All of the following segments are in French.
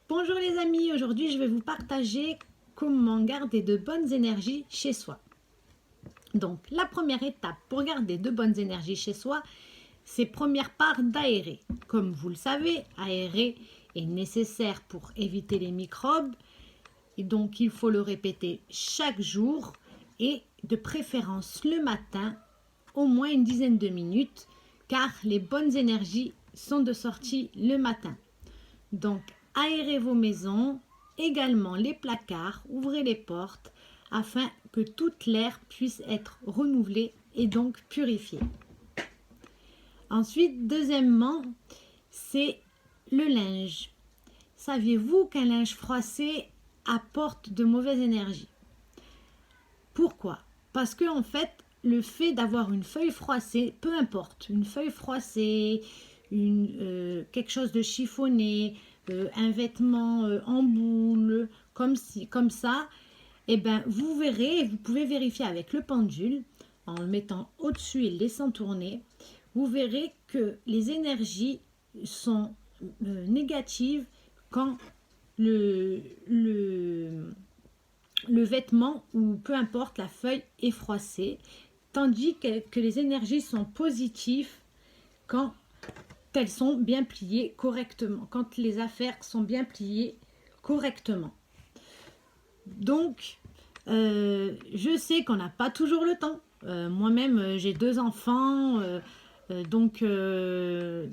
Bonjour les amis, aujourd'hui je vais vous partager comment garder de bonnes énergies chez soi. Donc la première étape pour garder de bonnes énergies chez soi, c'est première part d'aérer. Comme vous le savez, aérer est nécessaire pour éviter les microbes et donc il faut le répéter chaque jour et de préférence le matin, au moins une dizaine de minutes car les bonnes énergies sont de sortie le matin. Donc, aérez vos maisons, également les placards, ouvrez les portes afin que toute l'air puisse être renouvelé et donc purifié. Ensuite, deuxièmement, c'est le linge. Saviez-vous qu'un linge froissé apporte de mauvaises énergies? Pourquoi? Parce que en fait, le fait d'avoir une feuille froissée, peu importe, une feuille froissée, quelque chose de chiffonné, un vêtement en boule, comme ça, eh ben, vous verrez, vous pouvez vérifier avec le pendule, en le mettant au-dessus et le laissant tourner, vous verrez que les énergies sont négatives quand le vêtement ou peu importe la feuille est froissée, tandis que les énergies sont positives quand elles sont bien pliées correctement, quand les affaires sont bien pliées correctement. Donc, je sais qu'on n'a pas toujours le temps. Moi-même, j'ai 2 enfants, donc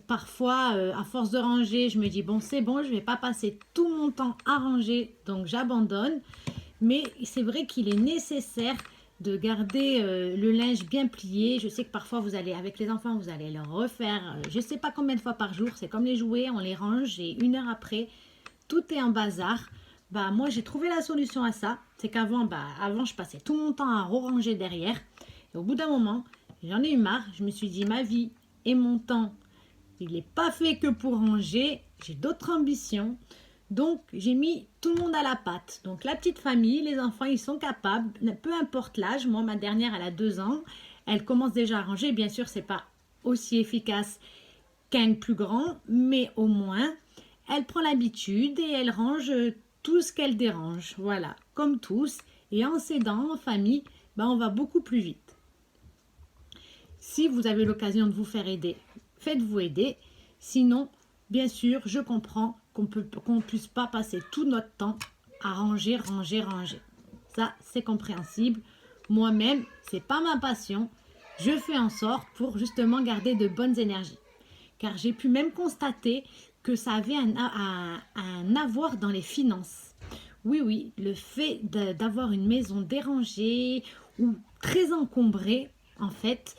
parfois, à force de ranger, je me dis, bon, c'est bon, je ne vais pas passer tout mon temps à ranger, donc j'abandonne. Mais c'est vrai qu'il est nécessaire de garder le linge bien plié. Je sais que parfois vous allez, avec les enfants, vous allez le refaire, je ne sais pas combien de fois par jour. C'est comme les jouets, on les range et 1 heure après, tout est en bazar. Bah, moi, j'ai trouvé la solution à ça. C'est qu'avant, avant, je passais tout mon temps à ranger derrière. Et au bout d'un moment, j'en ai eu marre. Je me suis dit, ma vie et mon temps, il n'est pas fait que pour ranger. J'ai d'autres ambitions. Donc, j'ai mis tout le monde à la pâte. Donc, la petite famille, les enfants, ils sont capables, peu importe l'âge. Moi, ma dernière, elle a 2 ans. Elle commence déjà à ranger. Bien sûr, ce n'est pas aussi efficace qu'un plus grand, mais au moins, elle prend l'habitude et elle range tout ce qu'elle dérange. Voilà, comme tous. Et en s'aidant en famille, on va beaucoup plus vite. Si vous avez l'occasion de vous faire aider, faites-vous aider. Sinon, bien sûr, je comprends qu'on ne puisse pas passer tout notre temps à ranger. Ça, c'est compréhensible. Moi-même, c'est pas ma passion. Je fais en sorte pour justement garder de bonnes énergies. Car j'ai pu même constater que ça avait un avoir dans les finances. Oui, le fait d'avoir une maison dérangée ou très encombrée, en fait,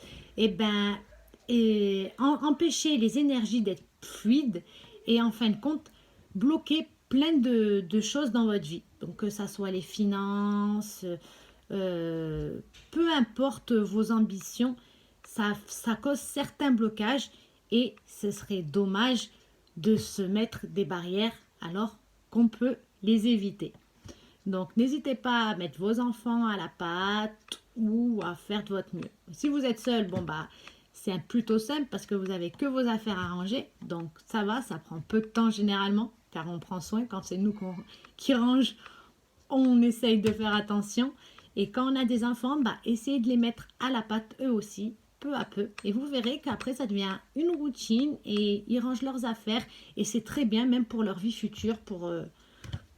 empêcher les énergies d'être fluides et en fin de compte, bloquer plein de choses dans votre vie. Donc que ça soit les finances, peu importe vos ambitions, ça cause certains blocages et ce serait dommage de se mettre des barrières alors qu'on peut les éviter. Donc n'hésitez pas à mettre vos enfants à la pâte ou à faire de votre mieux. Si vous êtes seul, c'est plutôt simple parce que vous n'avez que vos affaires à ranger. Donc ça va, ça prend peu de temps généralement car on prend soin. Quand c'est nous qui range, on essaye de faire attention. Et quand on a des enfants, essayez de les mettre à la pâte eux aussi, peu à peu. Et vous verrez qu'après, ça devient une routine et ils rangent leurs affaires. Et c'est très bien, même pour leur vie future.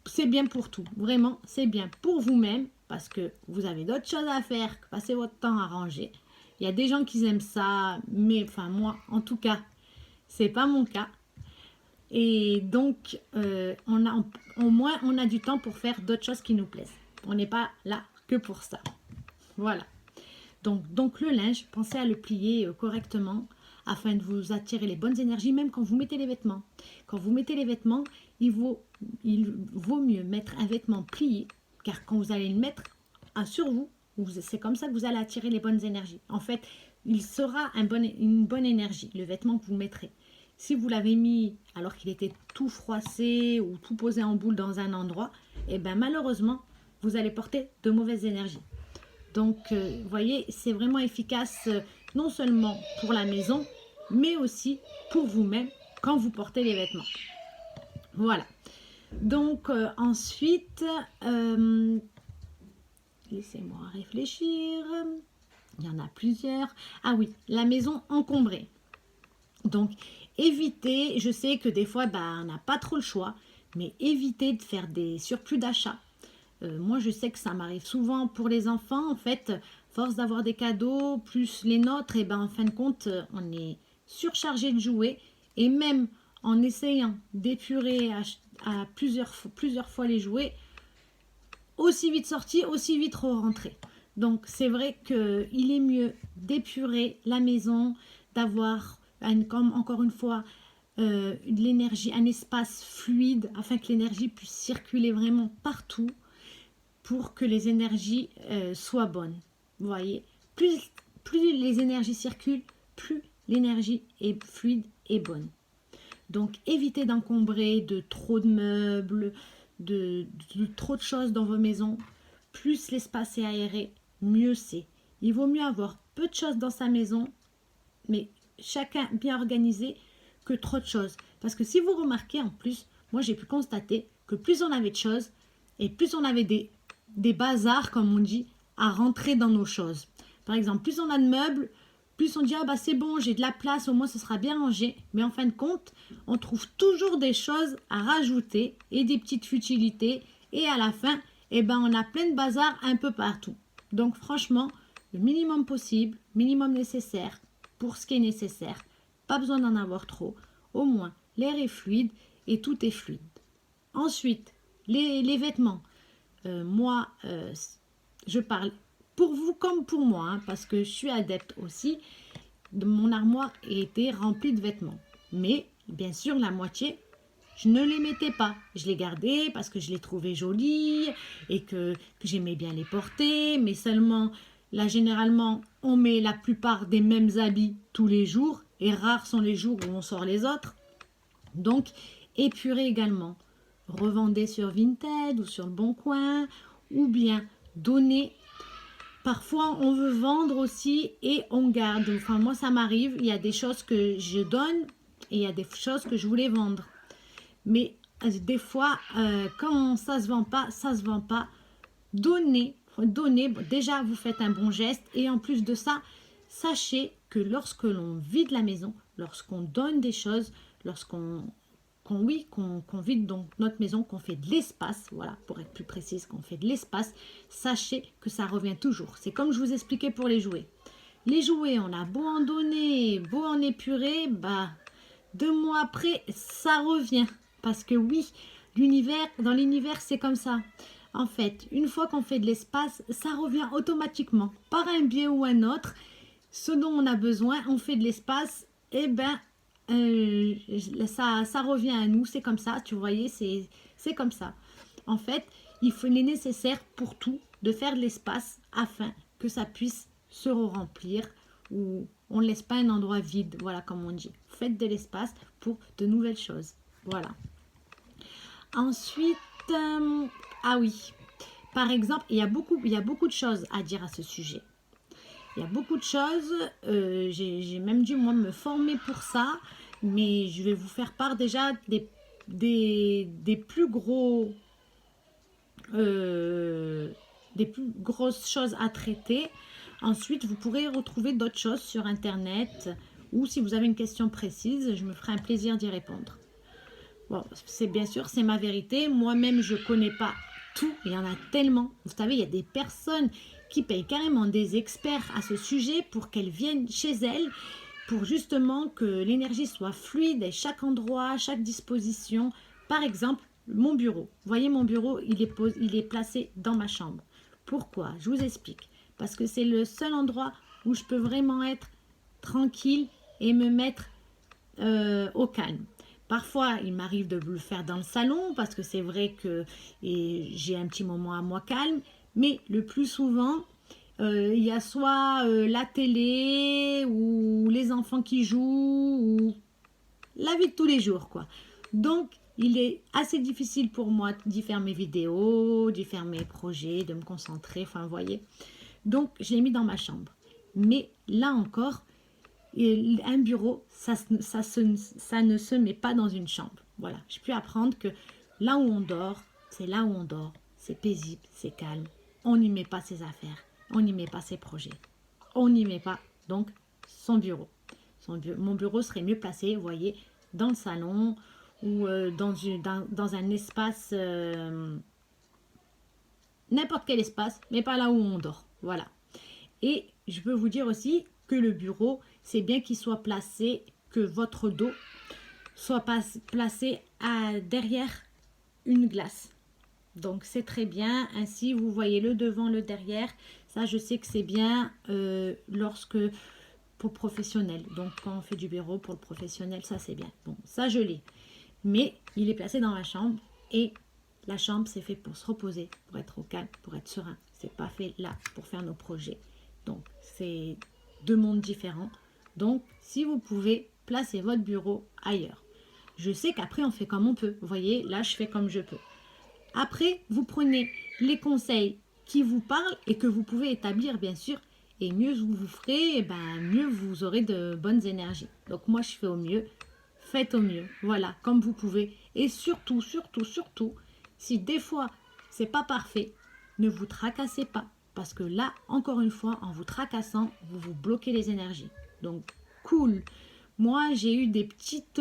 C'est bien pour tout. Vraiment, c'est bien pour vous-même parce que vous avez d'autres choses à faire que passer votre temps à ranger. Il y a des gens qui aiment ça, mais moi, en tout cas, c'est pas mon cas. Et donc, au moins, on a du temps pour faire d'autres choses qui nous plaisent. On n'est pas là que pour ça. Voilà. Donc le linge, pensez à le plier correctement afin de vous attirer les bonnes énergies, même quand vous mettez les vêtements. Quand vous mettez les vêtements, il vaut mieux mettre un vêtement plié, car quand vous allez le mettre sur vous, c'est comme ça que vous allez attirer les bonnes énergies. En fait, il sera une bonne énergie, le vêtement que vous mettrez. Si vous l'avez mis alors qu'il était tout froissé ou tout posé en boule dans un endroit, malheureusement, vous allez porter de mauvaises énergies. Donc, vous voyez, c'est vraiment efficace non seulement pour la maison, mais aussi pour vous-même quand vous portez les vêtements. Voilà. Donc ensuite, laissez-moi réfléchir. Il y en a plusieurs. Ah oui, la maison encombrée. Donc évitez, je sais que des fois on n'a pas trop le choix, mais évitez de faire des surplus d'achats. Moi je sais que ça m'arrive souvent pour les enfants. En fait, force d'avoir des cadeaux, plus les nôtres, et ben en fin de compte, on est surchargé de jouets. Et même en essayant d'épurer à plusieurs fois les jouets, aussi vite sorti, aussi vite rentré. Donc c'est vrai qu'il est mieux d'épurer la maison, d'avoir, comme encore une fois, de l'énergie, un espace fluide afin que l'énergie puisse circuler vraiment partout pour que les énergies soient bonnes. Vous voyez, plus les énergies circulent, plus l'énergie est fluide et bonne. Donc évitez d'encombrer de trop de meubles, de trop de choses dans vos maisons. Plus l'espace est aéré, mieux c'est. Il vaut mieux avoir peu de choses dans sa maison, mais chacun bien organisé, que trop de choses. Parce que si vous remarquez en plus, moi j'ai pu constater que plus on avait de choses, et plus on avait des bazars, comme on dit, à rentrer dans nos choses. Par exemple, plus on a de meubles, plus on dit ah bah c'est bon, j'ai de la place, au moins ce sera bien rangé. Mais en fin de compte, on trouve toujours des choses à rajouter et des petites futilités. Et à la fin, eh ben, on a plein de bazar un peu partout. Donc franchement, le minimum possible, minimum nécessaire pour ce qui est nécessaire. Pas besoin d'en avoir trop. Au moins, l'air est fluide et tout est fluide. Ensuite, les vêtements. Moi, je parle pour vous comme pour moi, hein, parce que je suis adepte aussi. Mon armoire était remplie de vêtements. Mais, bien sûr, la moitié, je ne les mettais pas. Je les gardais parce que je les trouvais jolis et que j'aimais bien les porter. Mais seulement, là, généralement, on met la plupart des mêmes habits tous les jours. Et rares sont les jours où on sort les autres. Donc, épurez également. Revendez sur Vinted ou sur le Bon Coin. Ou bien, donnez. Parfois, on veut vendre aussi et on garde. Enfin, moi, ça m'arrive. Il y a des choses que je donne et il y a des choses que je voulais vendre. Mais des fois, quand ça se vend pas, ça se vend pas. Donnez. Bon, déjà, vous faites un bon geste. Et en plus de ça, sachez que lorsque l'on vide la maison, lorsqu'on donne des choses, lorsqu'on qu'on vide donc notre maison, qu'on fait de l'espace, voilà, pour être plus précise, qu'on fait de l'espace, sachez que ça revient toujours. C'est comme je vous expliquais pour les jouets. Les jouets, on a beau en donner, beau en épurer, bah, 2 mois après, ça revient. Parce que oui, dans l'univers, c'est comme ça. En fait, une fois qu'on fait de l'espace, ça revient automatiquement, par un biais ou un autre. Ce dont on a besoin, on fait de l'espace, et ben ça revient à nous, c'est comme ça, tu voyais, c'est comme ça. En fait, il est nécessaire pour tout de faire de l'espace afin que ça puisse se remplir ou on ne laisse pas un endroit vide, voilà comme on dit. Faites de l'espace pour de nouvelles choses, voilà. Ensuite, ah oui, par exemple, il y a beaucoup de choses à dire à ce sujet. Il y a beaucoup de choses, j'ai même dû moi me former pour ça, mais je vais vous faire part déjà des plus des plus grosses choses à traiter. Ensuite, vous pourrez retrouver d'autres choses sur Internet ou si vous avez une question précise, je me ferai un plaisir d'y répondre. Bon, c'est bien sûr, c'est ma vérité. Moi-même, je ne connais pas tout. Il y en a tellement. Vous savez, il y a des personnes qui payent carrément des experts à ce sujet pour qu'elles viennent chez elles, pour justement que l'énergie soit fluide à chaque endroit, à chaque disposition. Par exemple, mon bureau. Vous voyez, mon bureau, il est placé dans ma chambre. Pourquoi? Je vous explique. Parce que c'est le seul endroit où je peux vraiment être tranquille et me mettre au calme. Parfois, il m'arrive de le faire dans le salon parce que c'est vrai que j'ai un petit moment à moi calme. Mais le plus souvent, il y a soit la télé ou les enfants qui jouent ou la vie de tous les jours, quoi. Donc, il est assez difficile pour moi d'y faire mes vidéos, d'y faire mes projets, de me concentrer, enfin, vous voyez. Donc, je l'ai mis dans ma chambre. Mais là encore, un bureau, ça ne se met pas dans une chambre. Voilà, j'ai pu apprendre que Là où on dort, c'est là où on dort. C'est paisible, c'est calme. On n'y met pas ses affaires. On n'y met pas ses projets. On n'y met pas, donc, son bureau. Mon bureau serait mieux placé, vous voyez, dans le salon ou dans un espace, n'importe quel espace, mais pas là où on dort. Voilà. Et je peux vous dire aussi que le bureau, c'est bien qu'il soit placé, que votre dos soit placé derrière une glace. Donc c'est très bien, ainsi vous voyez le devant, le derrière. Ça je sais que c'est bien lorsque pour professionnel. Donc quand on fait du bureau pour le professionnel, ça c'est bien. Bon, ça je l'ai. Mais il est placé dans la chambre et la chambre c'est fait pour se reposer, pour être au calme, pour être serein. C'est pas fait là pour faire nos projets. Donc c'est deux mondes différents. Donc si vous pouvez placer votre bureau ailleurs. Je sais qu'après on fait comme on peut. Vous voyez, là je fais comme je peux. Après, vous prenez les conseils qui vous parlent et que vous pouvez établir, bien sûr. Et mieux vous ferez, mieux vous aurez de bonnes énergies. Donc moi, je fais au mieux. Faites au mieux. Voilà, comme vous pouvez. Et surtout, surtout, surtout, si des fois, c'est pas parfait, ne vous tracassez pas. Parce que là, encore une fois, en vous tracassant, vous vous bloquez les énergies. Donc, cool. Moi, j'ai eu des petites,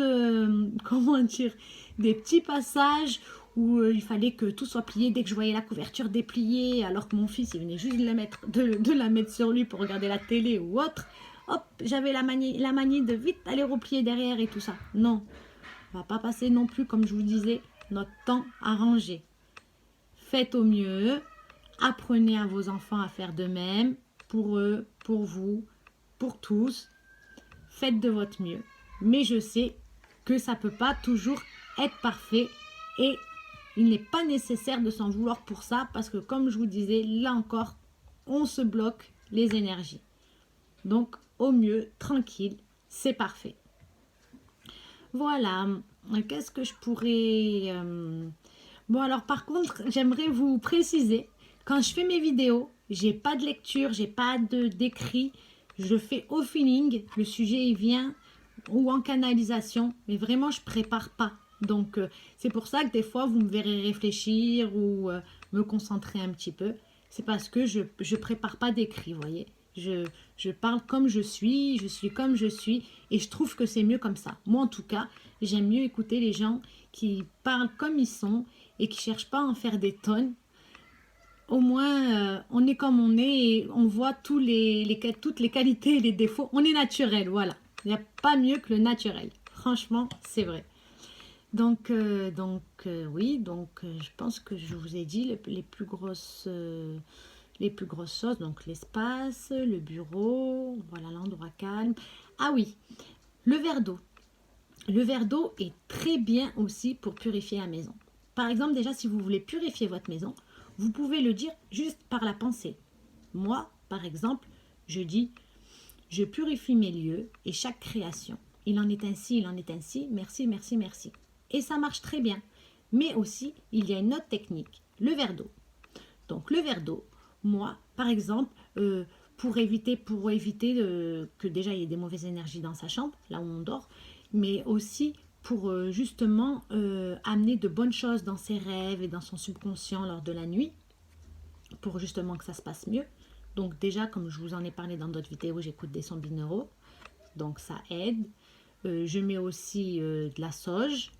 comment dire, des petits passages où il fallait que tout soit plié dès que je voyais la couverture dépliée, alors que mon fils, il venait juste de la mettre sur lui pour regarder la télé ou autre. Hop, j'avais la manie de vite aller replier derrière et tout ça. Non, on va pas passer non plus, comme je vous disais, notre temps à ranger. Faites au mieux, apprenez à vos enfants à faire de même, pour eux, pour vous, pour tous. Faites de votre mieux. Mais je sais que ça ne peut pas toujours être parfait et il n'est pas nécessaire de s'en vouloir pour ça parce que comme je vous disais, là encore, on se bloque les énergies. Donc, au mieux, tranquille, c'est parfait. Voilà, qu'est-ce que je pourrais... Bon, alors par contre, j'aimerais vous préciser, quand je fais mes vidéos, j'ai pas de lecture, j'ai pas d'écrit, je fais au feeling, le sujet il vient, ou en canalisation, mais vraiment je prépare pas. Donc c'est pour ça que des fois vous me verrez réfléchir ou me concentrer un petit peu. C'est parce que je prépare pas d'écrit, vous voyez. Je parle comme je suis comme je suis et je trouve que c'est mieux comme ça. Moi en tout cas, j'aime mieux écouter les gens qui parlent comme ils sont et qui cherchent pas à en faire des tonnes. Au moins, on est comme on est et on voit toutes les qualités et les défauts. On est naturel, voilà. Il n'y a pas mieux que le naturel. Franchement, c'est vrai. Donc, oui, je pense que je vous ai dit les plus grosses choses. Donc, l'espace, le bureau, voilà, l'endroit calme. Ah oui, le verre d'eau. Le verre d'eau est très bien aussi pour purifier la maison. Par exemple, déjà, si vous voulez purifier votre maison, vous pouvez le dire juste par la pensée. Moi, par exemple, je dis, je purifie mes lieux et chaque création. Il en est ainsi, il en est ainsi, merci, merci, merci. Et ça marche très bien. Mais aussi, il y a une autre technique, le verre d'eau. Donc, le verre d'eau, moi, par exemple, pour éviter que déjà il y ait des mauvaises énergies dans sa chambre, là où on dort, mais aussi pour justement amener de bonnes choses dans ses rêves et dans son subconscient lors de la nuit, pour justement que ça se passe mieux. Donc déjà, comme je vous en ai parlé dans d'autres vidéos, j'écoute des sons binauraux, donc ça aide. Je mets aussi de la sauge,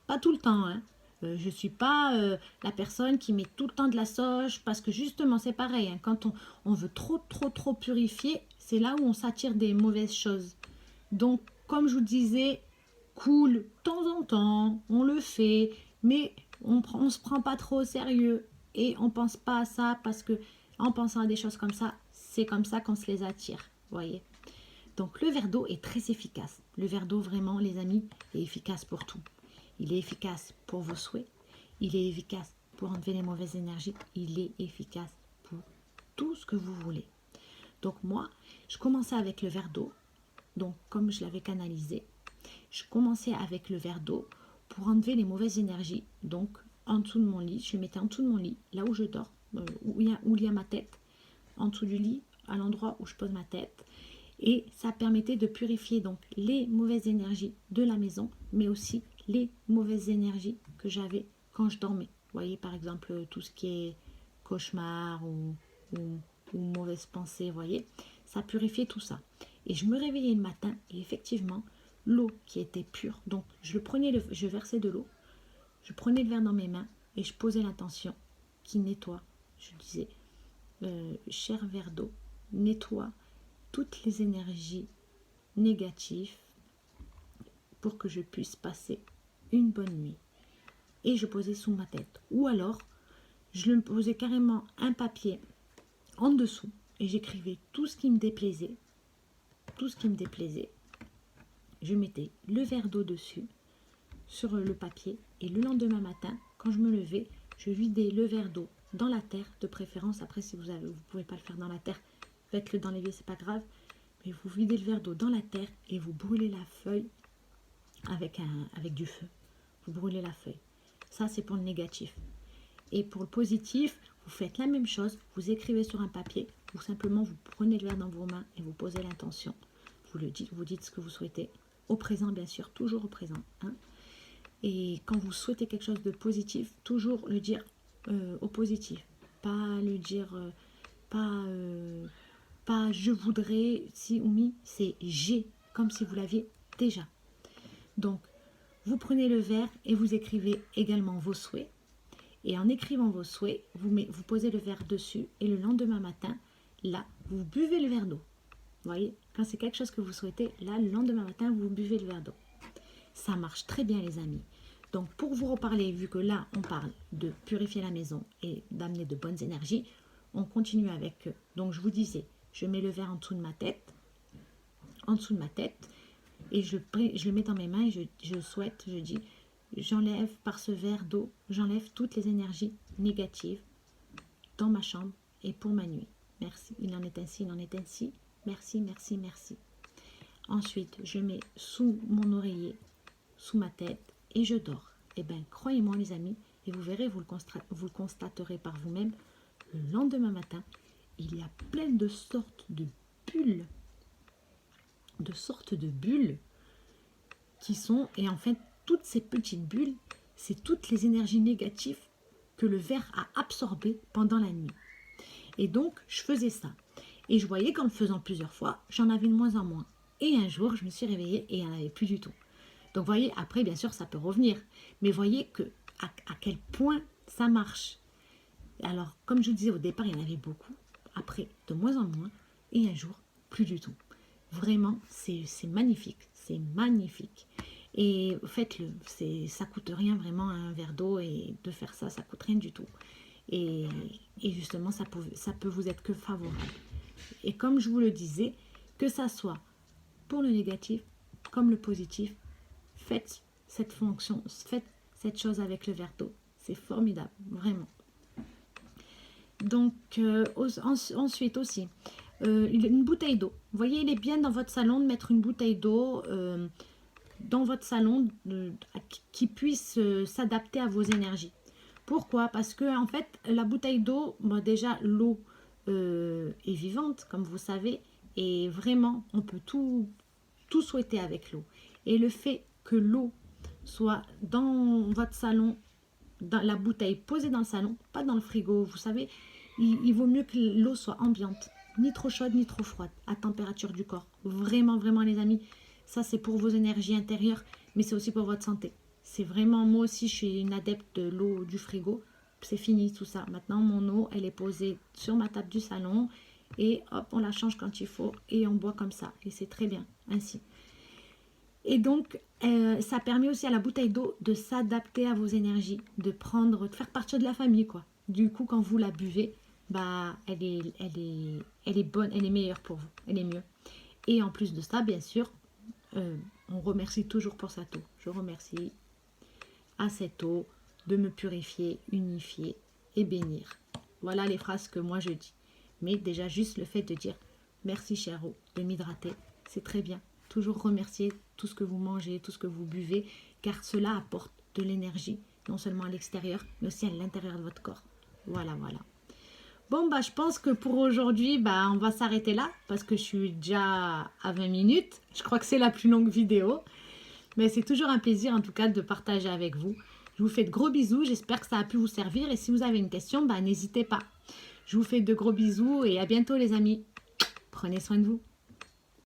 pas tout le temps, hein. Je ne suis pas la personne qui met tout le temps de la sauge parce que justement c'est pareil, hein, quand on veut trop purifier, c'est là où on s'attire des mauvaises choses. Donc comme je vous disais, cool, de temps en temps, on le fait, mais on ne se prend pas trop au sérieux et on ne pense pas à ça parce que en pensant à des choses comme ça, c'est comme ça qu'on se les attire, vous voyez. Donc le verre d'eau est très efficace. Le verre d'eau vraiment, les amis, est efficace pour tout. Il est efficace pour vos souhaits, il est efficace pour enlever les mauvaises énergies, il est efficace pour tout ce que vous voulez. Donc moi, je commençais avec le verre d'eau, donc comme je l'avais canalisé, je commençais avec le verre d'eau pour enlever les mauvaises énergies, donc en dessous de mon lit, je le mettais en dessous de mon lit, là où je dors, où il y a ma tête, en dessous du lit, à l'endroit où je pose ma tête. Et ça permettait de purifier donc les mauvaises énergies de la maison, mais aussi les mauvaises énergies que j'avais quand je dormais. Vous voyez, par exemple, tout ce qui est cauchemar ou mauvaises pensées, vous voyez, ça purifiait tout ça. Et je me réveillais le matin et effectivement, l'eau qui était pure, donc je versais de l'eau, je prenais le verre dans mes mains et je posais l'intention qui nettoie. Je disais, cher verre d'eau, nettoie toutes les énergies négatives pour que je puisse passer une bonne nuit. Et je posais sous ma tête. Ou alors, je le posais carrément un papier en dessous et j'écrivais tout ce qui me déplaisait. Tout ce qui me déplaisait. Je mettais le verre d'eau dessus, sur le papier, et le lendemain matin, quand je me levais, je vidais le verre d'eau dans la terre, de préférence. Après, si vous ne pouvez pas le faire dans la terre, faites-le dans l'évier, c'est pas grave. Mais vous videz le verre d'eau dans la terre et vous brûlez la feuille avec du feu. Vous brûlez la feuille. Ça, c'est pour le négatif. Et pour le positif, vous faites la même chose. Vous écrivez sur un papier ou simplement vous prenez le verre dans vos mains et vous posez l'intention. Vous dites ce que vous souhaitez. Au présent, bien sûr, toujours au présent. Hein. Et quand vous souhaitez quelque chose de positif, toujours le dire au positif. Pas le dire, pas je voudrais, si ou mi, c'est j'ai, comme si vous l'aviez déjà. Donc, vous prenez le verre et vous écrivez également vos souhaits. Et en écrivant vos souhaits, vous posez le verre dessus et le lendemain matin, là, vous buvez le verre d'eau. Vous voyez, quand c'est quelque chose que vous souhaitez, là, le lendemain matin, vous buvez le verre d'eau. Ça marche très bien, les amis. Donc, pour vous reparler, vu que là, on parle de purifier la maison et d'amener de bonnes énergies, on continue avec. Donc, je vous disais, je mets le verre en dessous de ma tête, et je le mets dans mes mains et je dis, j'enlève par ce verre d'eau, j'enlève toutes les énergies négatives dans ma chambre et pour ma nuit. Merci, il en est ainsi, il en est ainsi. Merci, merci, merci. Ensuite, je mets sous mon oreiller, sous ma tête et je dors. Eh bien, croyez-moi les amis, et vous verrez, vous le constaterez par vous-même, le lendemain matin, il y a plein de sortes de bulles, qui sont, et en fait, toutes ces petites bulles, c'est toutes les énergies négatives que le verre a absorbées pendant la nuit. Et donc, je faisais ça. Et je voyais qu'en le faisant plusieurs fois, j'en avais de moins en moins. Et un jour, je me suis réveillée et il n'y en avait plus du tout. Donc, voyez, après, bien sûr, ça peut revenir. Mais voyez à quel point ça marche. Alors, comme je vous disais au départ, il y en avait beaucoup. Après, de moins en moins. Et un jour, plus du tout. Vraiment, c'est magnifique. C'est magnifique. Et faites-le. Ça coûte rien vraiment un verre d'eau. Et de faire ça, ça coûte rien du tout. Et justement, ça peut vous être que favorable. Et comme je vous le disais, que ça soit pour le négatif comme le positif, faites cette fonction, faites cette chose avec le verre d'eau. C'est formidable, vraiment. Donc, ensuite aussi, une bouteille d'eau. Vous voyez, il est bien dans votre salon de mettre une bouteille d'eau dans votre salon qui puisse s'adapter à vos énergies. Pourquoi? Parce que, en fait, la bouteille d'eau, bon, déjà, l'eau est vivante, comme vous savez, et vraiment, on peut tout souhaiter avec l'eau. Et le fait que l'eau soit dans votre salon, dans la bouteille posée dans le salon, pas dans le frigo, vous savez, il vaut mieux que l'eau soit ambiante, ni trop chaude, ni trop froide, à température du corps. Vraiment, vraiment, les amis, ça c'est pour vos énergies intérieures, mais c'est aussi pour votre santé. C'est vraiment, moi aussi, je suis une adepte de l'eau du frigo. C'est fini tout ça. Maintenant, mon eau, elle est posée sur ma table du salon. Et hop, on la change quand il faut. Et on boit comme ça. Et c'est très bien, ainsi. Et donc, ça permet aussi à la bouteille d'eau de s'adapter à vos énergies. De faire partie de la famille, quoi. Du coup, quand vous la buvez, bah, elle est bonne, elle est meilleure pour vous. Elle est mieux. Et en plus de ça, bien sûr, on remercie toujours pour cette eau. Je remercie à cette eau de me purifier, unifier et bénir. Voilà les phrases que moi je dis. Mais déjà juste le fait de dire merci chère eau, de m'hydrater, c'est très bien. Toujours remercier tout ce que vous mangez, tout ce que vous buvez, car cela apporte de l'énergie, non seulement à l'extérieur, mais aussi à l'intérieur de votre corps. Voilà, voilà. Bon, bah je pense que pour aujourd'hui, bah, on va s'arrêter là, parce que je suis déjà à 20 minutes. Je crois que c'est la plus longue vidéo. Mais c'est toujours un plaisir en tout cas de partager avec vous. Je vous fais de gros bisous, j'espère que ça a pu vous servir et si vous avez une question, bah, n'hésitez pas. Je vous fais de gros bisous et à bientôt les amis. Prenez soin de vous.